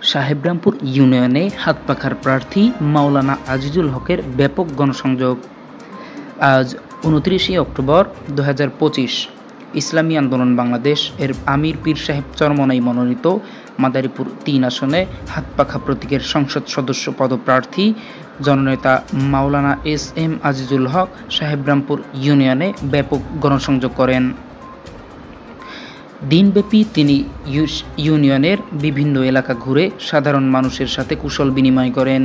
সাহেবরামপুর ইউনিয়নে হাতপাখার প্রার্থী মাওলানা আজিজুল হকের ব্যাপক গণসংযোগ। আজ ২৯শে অক্টোবর ২০২৫ ইসলামী আন্দোলন বাংলাদেশ এর আমির পীর সাহেব চরমনাই মনোনীত মাদারীপুর ৩ আসনে হাতপাখা প্রতীকের সংসদ সদস্য পদপ্রার্থী জননেতা মাওলানা এস.এম. আজিজুল হক সাহেবরামপুর ইউনিয়নে ব্যাপক গণসংযোগ করেন। দিনব্যাপী তিনি ইউনিয়নের বিভিন্ন এলাকা ঘুরে সাধারণ মানুষের সাথে কুশল বিনিময় করেন।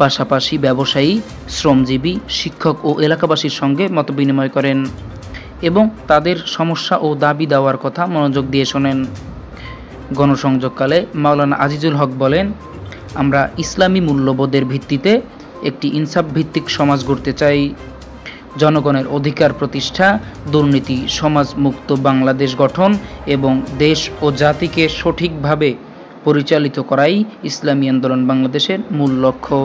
পাশাপাশি ব্যবসায়ী, শ্রমজীবী, শিক্ষক ও এলাকাবাসীর সঙ্গে মতবিনিময় করেন এবং তাদের সমস্যা ও দাবি দেওয়ার কথা মনোযোগ দিয়ে শোনেন। গণসংযোগকালে মাওলানা আজিজুল হক বলেন, আমরা ইসলামী মূল্যবোধের ভিত্তিতে একটি ইনসাফ ভিত্তিক সমাজ গড়তে চাই। জনগণের অধিকার প্রতিষ্ঠা, দুর্নীতি সমাজমুক্ত বাংলাদেশ গঠন এবং দেশ ও জাতিকে সঠিকভাবে পরিচালিত করাই ইসলামী আন্দোলন বাংলাদেশের মূল লক্ষ্য।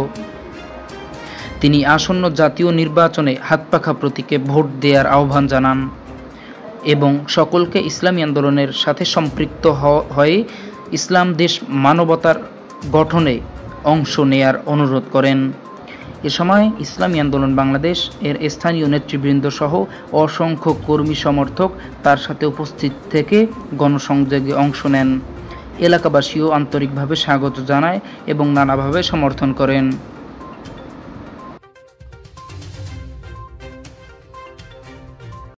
তিনি আসন্ন জাতীয় নির্বাচনে হাতপাখা প্রতীকে ভোট দেওয়ার আহ্বান জানান এবং সকলকে ইসলামী আন্দোলনের সাথে সম্পৃক্ত হয়ে ইসলাম দেশ মানবতার গঠনে অংশ নেয়ার অনুরোধ করেন। এ সময় ইসলামী আন্দোলন বাংলাদেশ এর স্থানীয় নেতৃবৃন্দ সহ অসংখ্য কর্মী সমর্থক তার সাথে উপস্থিত থেকে গণসংযোগে অংশ নেন। এলাকাবাসীও আন্তরিকভাবে স্বাগত জানায় এবং নানাভাবে সমর্থন করেন।